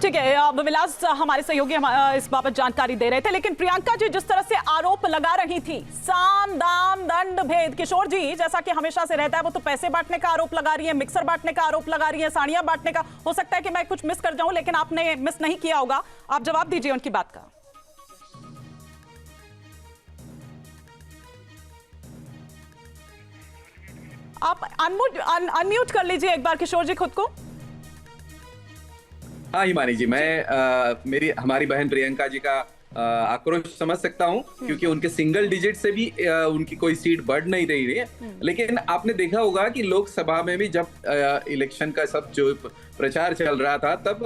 ठीक है, विलास हमारे सहयोगी इस बाबत जानकारी दे रहे थे। लेकिन प्रियंका जी जिस तरह से आरोप लगा रही थी, साम दाम दंड भेद, किशोर जी जैसा कि हमेशा से रहता है, वो तो पैसे बांटने का आरोप लगा रही है, मिक्सर बांटने का आरोप लगा रही है, साड़ियां बांटने का। हो सकता है कि मैं कुछ मिस कर जाऊं, लेकिन आपने मिस नहीं किया होगा। आप जवाब दीजिए उनकी बात का। आप अनम्यूट कर लीजिए एक बार किशोर जी खुद को। हाँ हिमानी जी, मैं हमारी बहन प्रियंका जी का आक्रोश समझ सकता हूँ, क्योंकि उनके सिंगल डिजिट से भी उनकी कोई सीट बढ़ नहीं रही है। लेकिन आपने देखा होगा कि लोकसभा में भी जब इलेक्शन का सब जो प्रचार चल रहा था, तब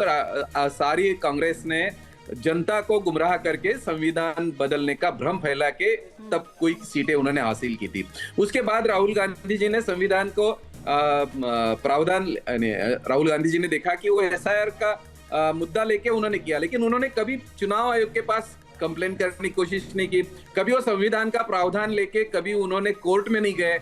सारी कांग्रेस ने जनता को गुमराह करके संविधान बदलने का भ्रम फैला के तब कोई सीटें उन्होंने हासिल की थी। उसके बाद राहुल गांधी जी ने संविधान को प्रावधान, राहुल गांधी जी ने देखा कि वो एसआईआर का मुद्दा लेके उन्होंने किया, लेकिन उन्होंने कभी चुनाव आयोग के पास कंप्लेन करने की कोशिश नहीं की, कभी वो संविधान का प्रावधान लेके कभी उन्होंने कोर्ट में नहीं गए।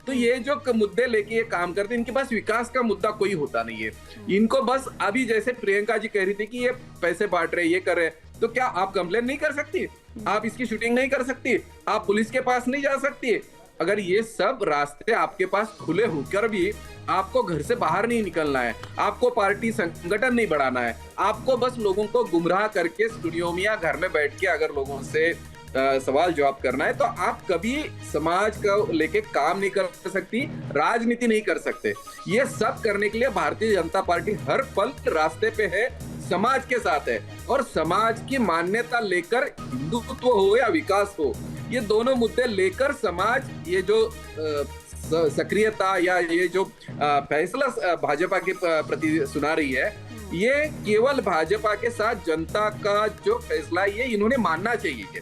तो ये जो मुद्दे लेके ये काम करते हैं, इनके पास विकास का मुद्दा कोई होता नहीं है। इनको बस अभी जैसे प्रियंका जी कह रही थी कि ये पैसे बांट रहे, ये कर रहे, तो क्या आप कंप्लेन नहीं कर सकती? आप इसकी शूटिंग नहीं कर सकती? आप पुलिस के पास नहीं जा सकती? अगर ये सब रास्ते आपके पास खुले होकर भी आपको घर से बाहर नहीं निकलना है, आपको पार्टी संगठन नहीं बढ़ाना है, आपको बस लोगों को गुमराह करके स्टूडियो में या घर में बैठ के अगर लोगों से सवाल जवाब करना है, तो आप कभी समाज का लेके काम नहीं कर सकती, राजनीति नहीं कर सकते। ये सब करने के लिए भारतीय जनता पार्टी हर पल रास्ते पे है, समाज के साथ है, और समाज की मान्यता लेकर हिंदुत्व हो या विकास हो, ये दोनों मुद्दे लेकर समाज ये जो सक्रियता या ये जो फैसला भाजपा के प्रति सुना रही है, ये केवल भाजपा के साथ जनता का जो फैसला है, ये इन्होंने मानना चाहिए।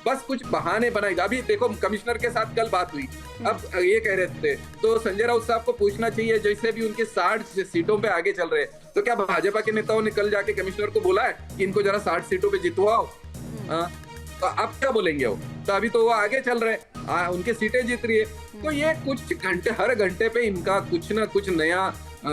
बस कुछ बहाने बनाएगा। अभी देखो, कमिश्नर के साथ कल बात हुई, अब ये कह रहे थे, तो संजय राउत साहब को पूछना चाहिए, जैसे भी उनके 60 सीटों पे आगे चल रहे हैं, तो क्या भाजपा के नेताओं ने कल जाके कमिश्नर को बोला है कि इनको जरा 60 सीटों पे जितवाओ? तो अब क्या बोलेंगे वो? तो अभी तो वो आगे चल रहे हैं, उनके सीटें जीत रही है। तो ये कुछ घंटे, हर घंटे पे इनका कुछ ना कुछ नया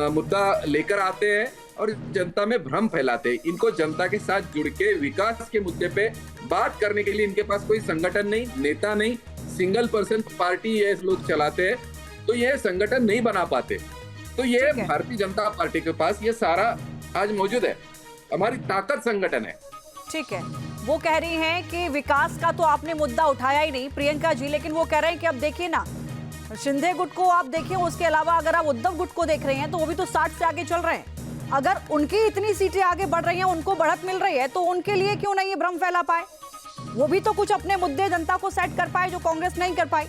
मुद्दा लेकर आते हैं और जनता में भ्रम फैलाते हैं। इनको जनता के साथ जुड़ के विकास के मुद्दे पे बात करने के लिए इनके पास कोई संगठन नहीं, नेता नहीं, सिंगल पर्सन पार्टी ये लोग चलाते हैं, तो ये संगठन नहीं बना पाते। तो ये भारतीय जनता पार्टी के पास ये सारा आज मौजूद है, हमारी ताकत संगठन है। ठीक है, वो कह रही हैं कि विकास का तो आपने मुद्दा उठाया ही नहीं प्रियंका जी, लेकिन वो कह रहे हैं कि अब देखिए ना, शिंदे गुट को आप देखिए, उसके अलावा अगर आप उद्धव गुट को देख रहे हैं तो वो भी तो 60 से आगे चल रहे हैं। अगर उनकी इतनी सीटें आगे बढ़ रही हैं, उनको बढ़त मिल रही है, तो उनके लिए क्यों नहीं ये भ्रम फैला पाए? वो भी तो कुछ अपने मुद्दे जनता को सेट कर पाए जो कांग्रेस नहीं कर पाई।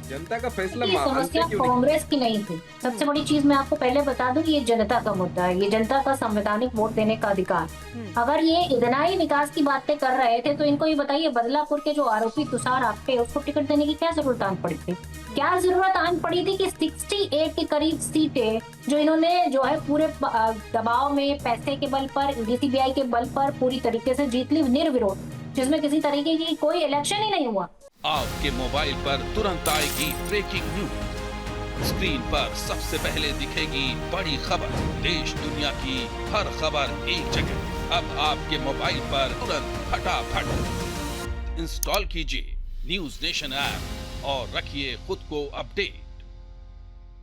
जनता का फैसला समस्या कांग्रेस की नहीं थी। सबसे बड़ी चीज मैं आपको पहले बता दूं कि ये जनता का मुद्दा है, ये जनता का संवैधानिक वोट देने का अधिकार। अगर ये इतना ही विकास की बातें कर रहे थे, तो इनको ये बताइए, बदलापुर के जो आरोपी तुषार आप्टे, उसको टिकट देने की क्या जरूरत आन पड़ी थी? क्या जरूरत आन पड़ी थी कि 68 के करीब सीटें जो इन्होंने जो है पूरे दबाव में, पैसे के बल पर, डीसीबीआई के बल पर पूरी तरीके से जीत ली निर्विरोध, जिसमें किसी तरीके की कोई इलेक्शन ही नहीं हुआ। आपके मोबाइल पर तुरंत आएगी ब्रेकिंग न्यूज, स्क्रीन पर सबसे पहले दिखेगी बड़ी खबर, देश दुनिया की हर खबर एक जगह। अब आपके मोबाइल पर तुरंत फटाफट इंस्टॉल कीजिए न्यूज नेशन ऐप और रखिए खुद को अपडेट।